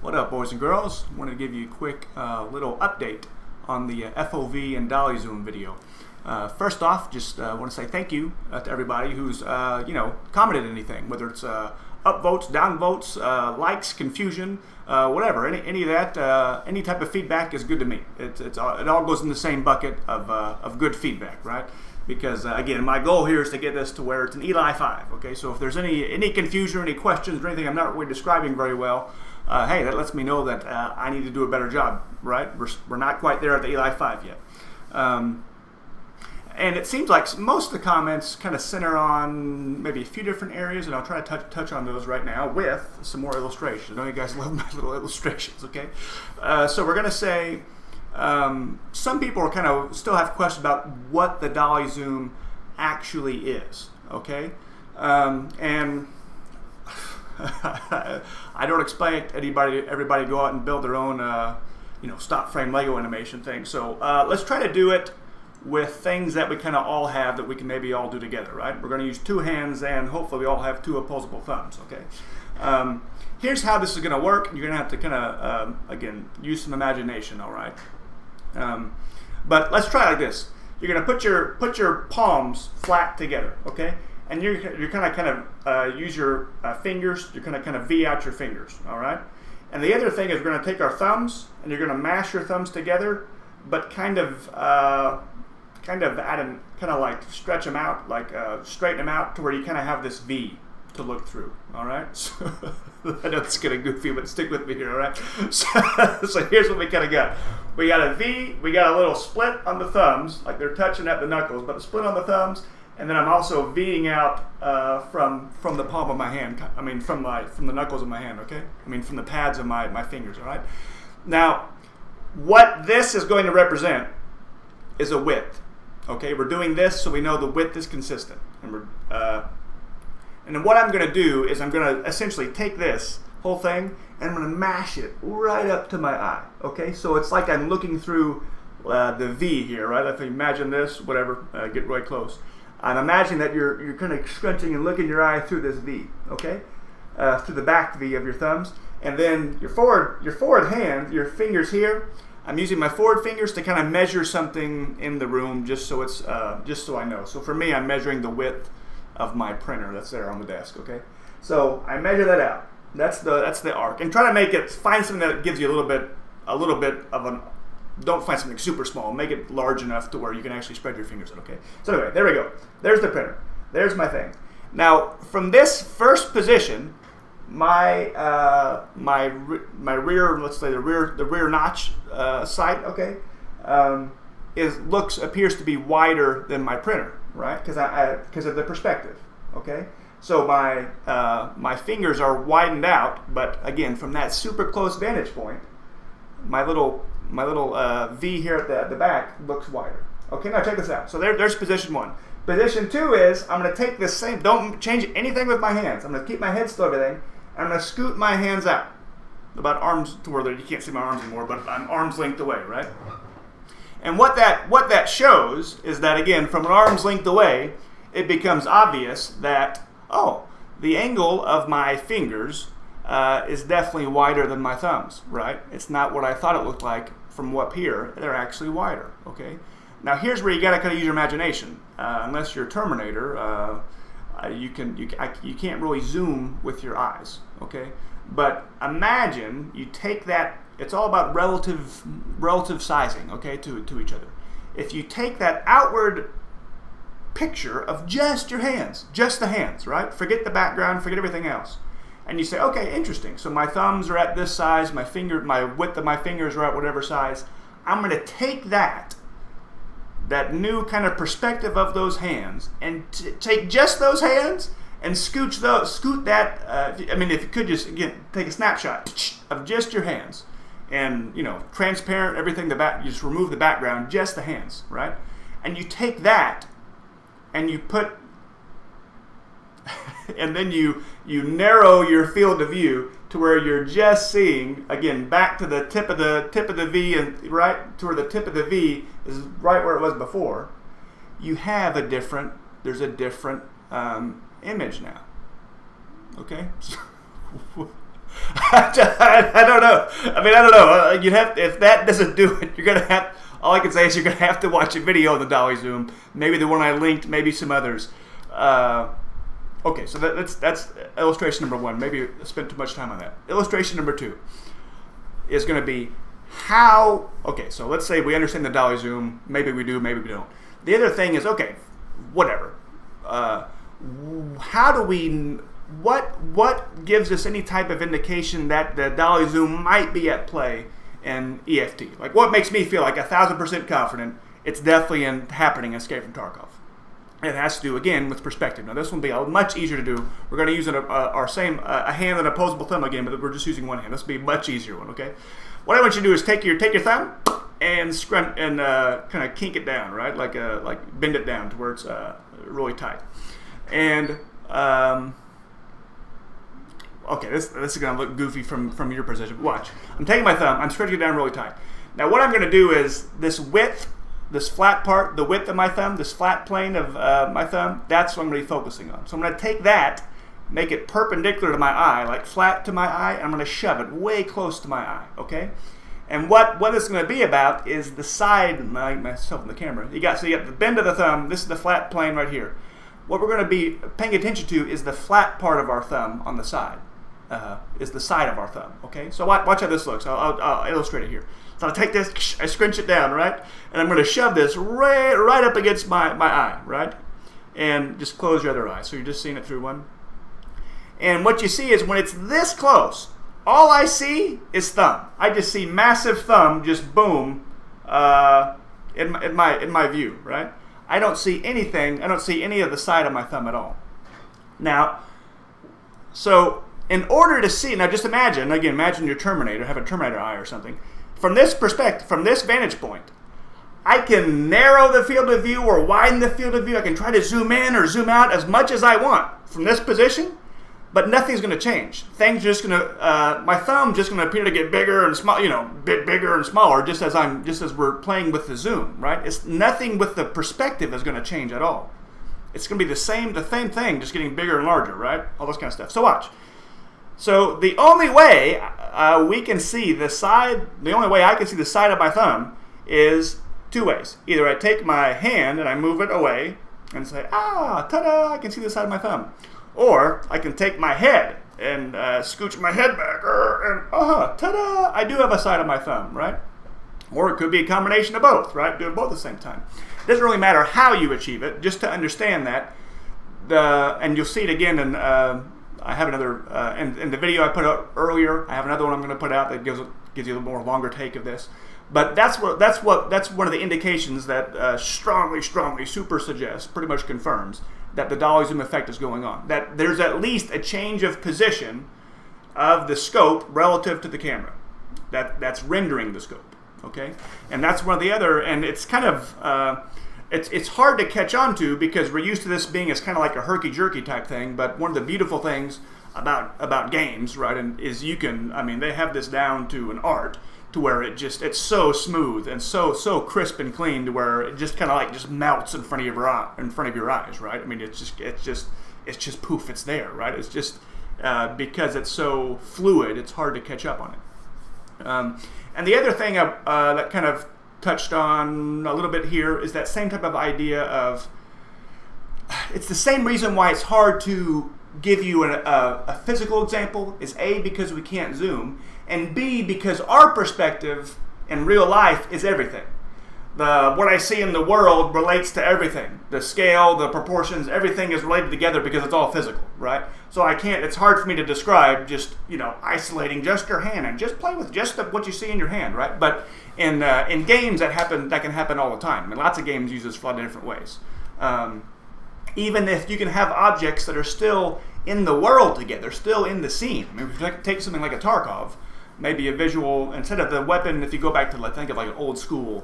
What up, boys and girls? I wanted to give you a quick little update on the FOV and Dolly zoom video. First off, just want to say thank you to everybody who's commented anything, whether it's upvotes, downvotes, likes, confusion, whatever. Any of that, any type of feedback is good to me. It all goes in the same bucket of good feedback, right? Because again, my goal here is to get this to where it's an Eli 5. Okay, so if there's any confusion or any questions or anything I'm not really describing very well, hey, that lets me know that I need to do a better job, right? We're not quite there at the Eli 5 yet. And it seems like most of the comments kind of center on maybe a few different areas, and I'll try to touch on those right now with some more illustrations. I know you guys love my little illustrations, okay? So we're going to say some people are kind of still have questions about what the dolly zoom actually is, okay? And I don't expect everybody to go out and build their own stop frame Lego animation thing. So let's try to do it with things that we kind of all have that we can maybe all do together, right? We're going to use two hands and hopefully we all have two opposable thumbs, okay? Here's how this is going to work. You're going to have to kind of, again, use some imagination, all right? But let's try like this. You're going to put your palms flat together, okay? And you're kind of use your fingers. You're going to kind of V out your fingers, all right? And the other thing is we're going to take our thumbs and you're going to mash your thumbs together, but kind of like stretch them out, like straighten them out to where you kind of have this V to look through. All right. So I know it's kind of goofy, but stick with me here. All right. So here's what we kind of got. We got a V. We got a little split on the thumbs, like they're touching at the knuckles, but the split on the thumbs. And then I'm also V'ing out from the palm of my hand. I mean, from the knuckles of my hand. Okay. I mean, from the pads of my fingers. All right. Now, what this is going to represent is a width. Okay, we're doing this so we know the width is consistent. And then what I'm going to do is I'm going to essentially take this whole thing and I'm going to mash it right up to my eye. Okay, so it's like I'm looking through the V here, right? If you imagine this, whatever, get right close. I'm imagining that you're kind of scrunching and looking your eye through this V, okay? Through the back V of your thumbs. And then your forward hand, your fingers here, I'm using my forward fingers to kind of measure something in the room, just so it's just so I know. So for me, I'm measuring the width of my printer that's there on the desk. Okay, so I measure that out. That's the arc, and try to find something that gives you a little bit of an. Don't find something super small. Make it large enough to where you can actually spread your fingers. Okay. So anyway, there we go. There's the printer. There's my thing. Now from this first position, my rear, let's say the rear notch sight, okay, appears to be wider than my printer, right? Because of the perspective, okay. So my fingers are widened out, but again, from that super close vantage point, my little V here at the back looks wider. Okay, now check this out. So there's position one. Position two is I'm going to take this same. Don't change anything with my hands. I'm going to keep my head still, everything. I'm going to scoot my hands out, about arms to where you can't see my arms anymore, but I'm arm's length away, right? And what that shows is that, again, from an arm's length away, it becomes obvious that, oh, the angle of my fingers is definitely wider than my thumbs, right? It's not what I thought it looked like from up here. They're actually wider, okay? Now here's where you got to kind of use your imagination. Unless you're a Terminator, you can't really zoom with your eyes, okay? But imagine you take that. It's all about relative sizing, okay, to each other. If you take that outward picture of just your hands, just the hands, right? Forget the background, forget everything else, and you say, okay, interesting. So my thumbs are at this size, my width of my fingers are at whatever size. I'm going to take that new kind of perspective of those hands and take just those hands and scoot that. I mean, if you could just, again, take a snapshot of just your hands and, transparent, everything, you just remove the background, just the hands, right? And you take that and you put, and then you narrow your field of view to where you're just seeing, again, back to the tip of the V, and right to where the tip of the V is right where it was before. You have there's a different image now. Okay. I don't know. I mean, I don't know. You'd have if that doesn't do it, you're gonna have. All I can say is you're gonna have to watch a video of the dolly zoom. Maybe the one I linked. Maybe some others. Okay, so that's illustration number one. Maybe I spent too much time on that. Illustration number two is going to be how. Okay, so let's say we understand the dolly zoom. Maybe we do. Maybe we don't. The other thing is, okay, whatever. How do we? What gives us any type of indication that the dolly zoom might be at play in EFT? Like, what makes me feel like 1,000% confident it's definitely happening in Escape from Tarkov? It has to do, again, with perspective. Now, this one will be much easier to do. We're going to use our same hand and opposable thumb again, but we're just using one hand. This will be a much easier one, okay? What I want you to do is take your thumb and kind of kink it down, right? Like bend it down to where it's really tight. And okay, this is going to look goofy from your position. Watch. I'm taking my thumb. I'm stretching it down really tight. Now, what I'm going to do is this width. This flat part, the width of my thumb, this flat plane of my thumb, that's what I'm going to be focusing on. So I'm going to take that, make it perpendicular to my eye, like flat to my eye, and I'm going to shove it way close to my eye, okay? And what it's going to be about is the side, myself in the camera, you got the bend of the thumb, this is the flat plane right here. What we're going to be paying attention to is the flat part of our thumb on the side, is the side of our thumb, okay? So watch how this looks. I'll illustrate it here. So I'll take this, I scrunch it down, right? And I'm going to shove this right up against my eye, right? And just close your other eye. So you're just seeing it through one. And what you see is when it's this close, all I see is thumb. I just see massive thumb just boom in my view, right? I don't see anything. I don't see any of the side of my thumb at all. Now, so in order to see, now just imagine your Terminator, have a Terminator eye or something. From this perspective, from this vantage point, I can narrow the field of view or widen the field of view. I can try to zoom in or zoom out as much as I want from this position, but nothing's going to change. Things are just going to, my thumb's just going to appear to get bigger and small, bit bigger and smaller, just as we're playing with the zoom, right? It's nothing with the perspective is going to change at all. It's going to be the same thing, just getting bigger and larger, right? All this kind of stuff. So watch. So the only way we can see the side, the only way I can see the side of my thumb is two ways. Either I take my hand and I move it away and say, ta-da, I can see the side of my thumb. Or I can take my head and scooch my head back and, ta-da, I do have a side of my thumb, right? Or it could be a combination of both, right? Do it both at the same time. It doesn't really matter how you achieve it, just to understand that. And you'll see it again in... I have another, in the video I put out earlier, I have another one I'm going to put out that gives you a more longer take of this. But that's one of the indications that strongly super suggests, pretty much confirms, that the dolly zoom effect is going on. That there's at least a change of position of the scope relative to the camera. That's rendering the scope, okay? And that's one of the other, and it's kind of... It's hard to catch on to because we're used to this being as kind of like a herky-jerky type thing, but one of the beautiful things about games, right, and is they have this down to an art to where it's so smooth and so crisp and clean to where it just kind of just melts in front of your eyes, right? I mean, it's just poof, it's there, right? It's just because it's so fluid, it's hard to catch up on it. And the other thing that kind of touched on a little bit here is that same type of idea of, it's the same reason why it's hard to give you a physical example is A, because we can't zoom, and B, because our perspective in real life is everything. What I see in the world relates to everything. The scale, the proportions, everything is related together because it's all physical, right? So it's hard for me to describe just, isolating just your hand and just play with just what you see in your hand, right? But in games that can happen all the time. I mean, lots of games use this for a lot of different ways. Even if you can have objects that are still in the world together, still in the scene. I mean, if you take something like a Tarkov, maybe a visual, instead of the weapon, if you go back to think of like an old school,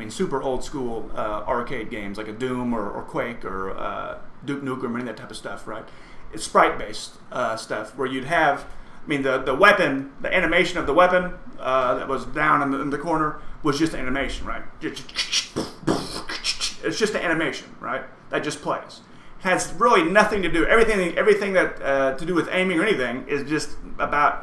super old school arcade games like a Doom or Quake or Duke Nukem or any of that type of stuff, right? It's sprite-based stuff where you'd have, the weapon, the animation of the weapon that was down in the corner was just animation, right? It's just an animation, right? That just plays. has really nothing to do. Everything that to do with aiming or anything is just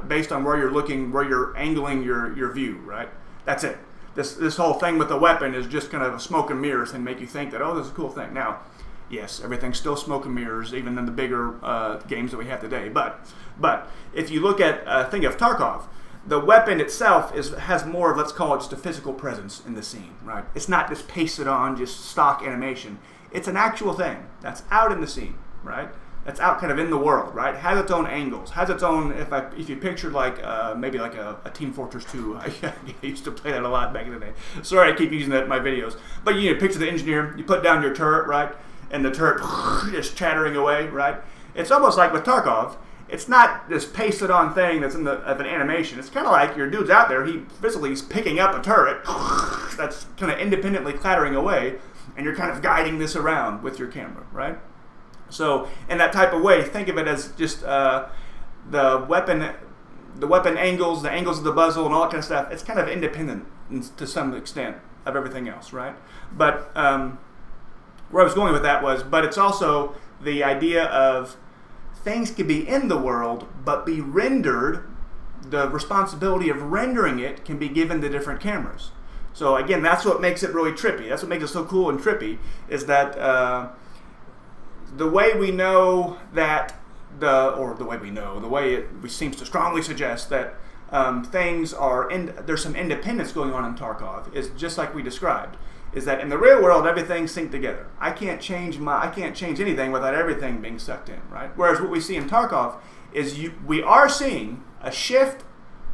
based on where you're looking, where you're angling your view, right? That's it. This whole thing with the weapon is just kind of a smoke and mirrors and make you think that, oh, this is a cool thing. Now, yes, everything's still smoke and mirrors, even in the bigger games that we have today. But if you look at think of Tarkov, the weapon itself has more of, let's call it, just a physical presence in the scene, right? It's not just pasted on, just stock animation. It's an actual thing that's out in the scene, right? That's out kind of in the world, right? Has its own angles, has its own, if you picture like maybe like a Team Fortress 2, I used to play that a lot back in the day. Sorry I keep using that in my videos. But you picture the engineer, you put down your turret, right? And the turret just chattering away, right? It's almost like with Tarkov, it's not this pasted on thing that's of an animation. It's kind of like your dude's out there, he physically is picking up a turret that's kind of independently clattering away, and you're kind of guiding this around with your camera, right? So in that type of way, think of it as just the weapon angles, the angles of the muzzle, and all that kind of stuff. It's kind of independent to some extent of everything else, right? But where I was going with that was, but it's also the idea of things can be in the world, but be rendered. The responsibility of rendering it can be given to different cameras. So again, that's what makes it really trippy. That's what makes it so cool and trippy, is that the way we know that the way it seems to strongly suggest that things are there's some independence going on in Tarkov is just like we described. Is that in the real world everything's synced together. I can't change anything without everything being sucked in, right? Whereas what we see in Tarkov is we are seeing a shift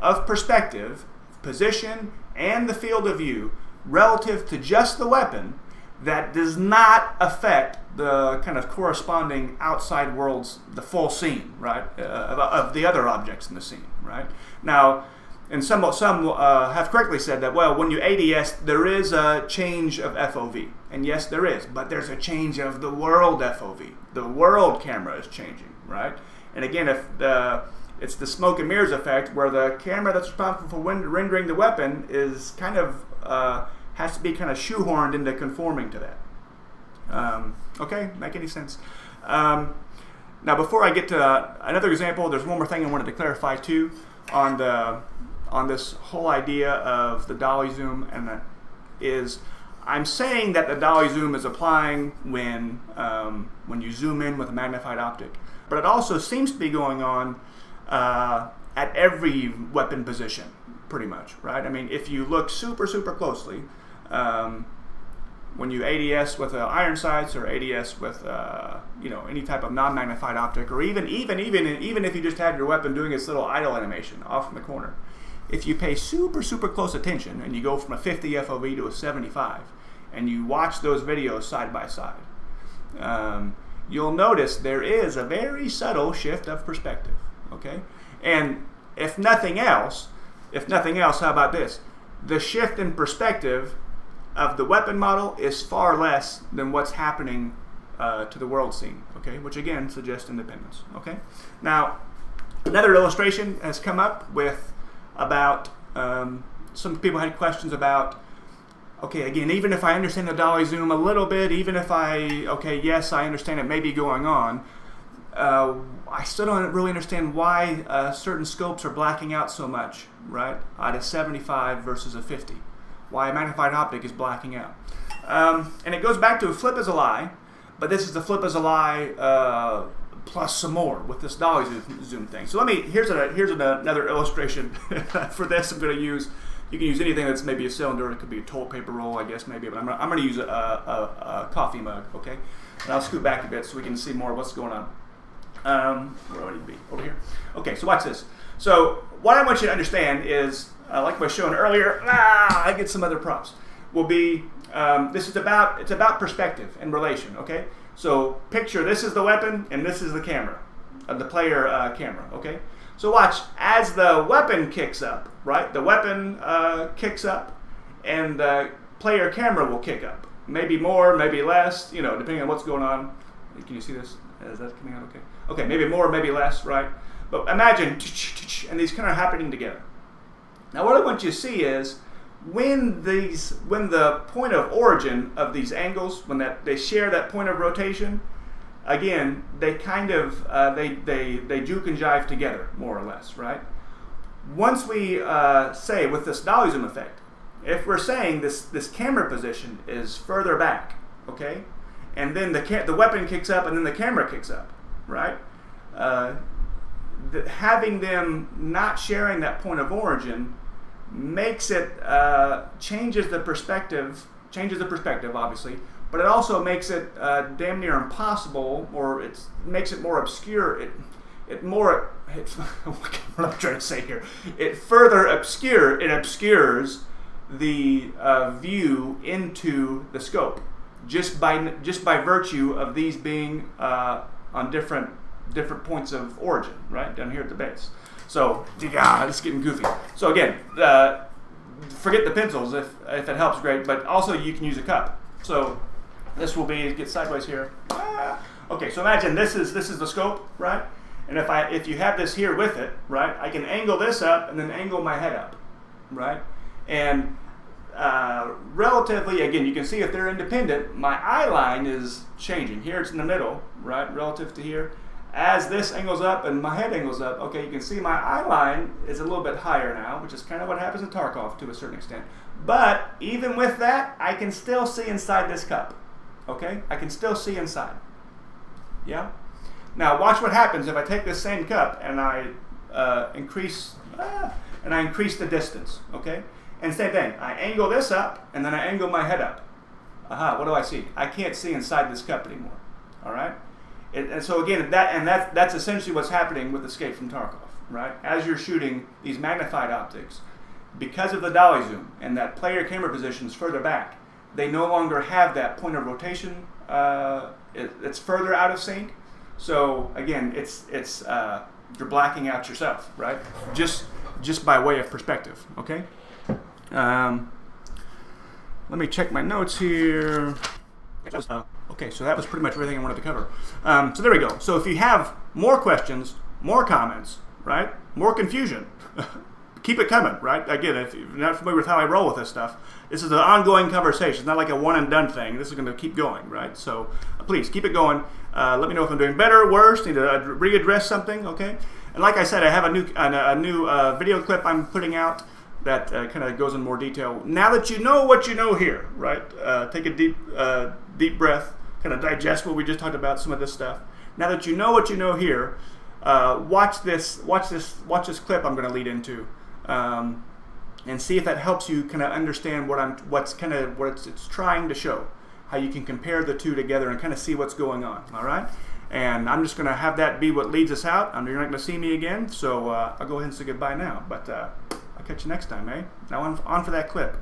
of perspective, position, and the field of view relative to just the weapon that does not affect the kind of corresponding outside worlds, the full scene, right, of the other objects in the scene, right? Now, and some have correctly said that, well, when you ADS, there is a change of FOV. And yes, there is, but there's a change of the world FOV. The world camera is changing, right? And again, it's the smoke and mirrors effect, where the camera that's responsible for rendering the weapon is kind of has to be kind of shoehorned into conforming to that. Okay, make any sense? Now, before I get to another example, there's one more thing I wanted to clarify too on this whole idea of the dolly zoom, and that is, I'm saying that the dolly zoom is applying when you zoom in with a magnified optic, but it also seems to be going on at every weapon position, pretty much, right? I mean, if you look super closely, when you ADS with iron sights or ADS with any type of non-magnified optic, or even if you just have your weapon doing its little idle animation off in the corner, if you pay super close attention and you go from a 50 FOV to a 75 and you watch those videos side by side, you'll notice there is a very subtle shift of perspective. Okay, and if nothing else, how about this? The shift in perspective of the weapon model is far less than what's happening to the world scene. Okay, which again suggests independence. Okay, now another illustration has come up with about some people had questions about. Okay, again, even if I understand the dolly zoom a little bit, even if yes, I understand it may be going on. I still don't really understand why certain scopes are blacking out so much, right? At a 75 versus a 50. Why a magnified optic is blacking out. And it goes back to a flip is a lie, but this is the flip is a lie plus some more with this dolly zoom thing. So here's another illustration for this. I'm going to use, you can use anything that's maybe a cylinder. It could be a toilet paper roll, I guess, maybe, but I'm going to use a coffee mug, okay? And I'll scoot back a bit so we can see more of what's going on. Where do I need to be? Over here. Okay, so watch this. So what I want you to understand is, like I was showing earlier, I get some other props, will be, it's about perspective and relation, okay? So picture this is the weapon and this is the camera, the player camera, okay? So watch, as the weapon kicks up, right? The weapon kicks up and the player camera will kick up. Maybe more, maybe less, depending on what's going on. Can you see this? Is that coming out okay? Okay, maybe more, maybe less, right? But imagine, and these kind of happening together. Now what I want you to see is, when the point of origin of these angles, when they share that point of rotation, again, they kind of they juke and jive together, more or less, right? Once we say with this dolly zoom effect, if we're saying this camera position is further back, okay, and then the weapon kicks up and then the camera kicks up, right? Having them not sharing that point of origin makes it changes the perspective obviously, but it also makes it damn near impossible, or it makes it more obscure. What am I trying to say here? It further obscures the view into the scope just by virtue of these being on different points of origin, right down here at the base. So it's getting goofy. So again, forget the pencils if it helps, great. But also you can use a cup. So this will be, get sideways here. Okay, so imagine this is the scope, right? And if you have this here with it, right, I can angle this up and then angle my head up, right? And relatively, again, you can see if they're independent, my eye line is changing. Here it's in the middle, right, relative to here. As this angles up and my head angles up, okay, you can see my eye line is a little bit higher now, which is kind of what happens in Tarkov to a certain extent. But even with that, I can still see inside this cup, okay? I can still see inside, yeah? Now watch what happens if I take this same cup and I increase the distance, okay? And same thing, I angle this up and then I angle my head up. What do I see? I can't see inside this cup anymore, all right? And so again, that's essentially what's happening with Escape from Tarkov, right? As you're shooting these magnified optics, because of the dolly zoom and that player camera position is further back, they no longer have that point of rotation. It's further out of sync. So again, you're blacking out yourself, right? Just by way of perspective, okay? Let me check my notes here. Okay, so that was pretty much everything I wanted to cover. So there we go. So if you have more questions, more comments, right, more confusion, keep it coming, right? Again, if you're not familiar with how I roll with this stuff, this is an ongoing conversation. It's not like a one and done thing. This is going to keep going, right? So please keep it going. Let me know if I'm doing better, worse, need to readdress something, okay? And like I said, I have a new video clip I'm putting out that kind of goes in more detail. Now that you know what you know here, right? Take a deep breath, kind of digest what we just talked about, some of this stuff. Now that you know what you know here, watch this clip I'm going to lead into, and see if that helps you kind of understand what it's trying to show, how you can compare the two together and kind of see what's going on. All right. And I'm just going to have that be what leads us out. You're not going to see me again, so I'll go ahead and say goodbye now. But I'll catch you next time, eh? Now on for that clip.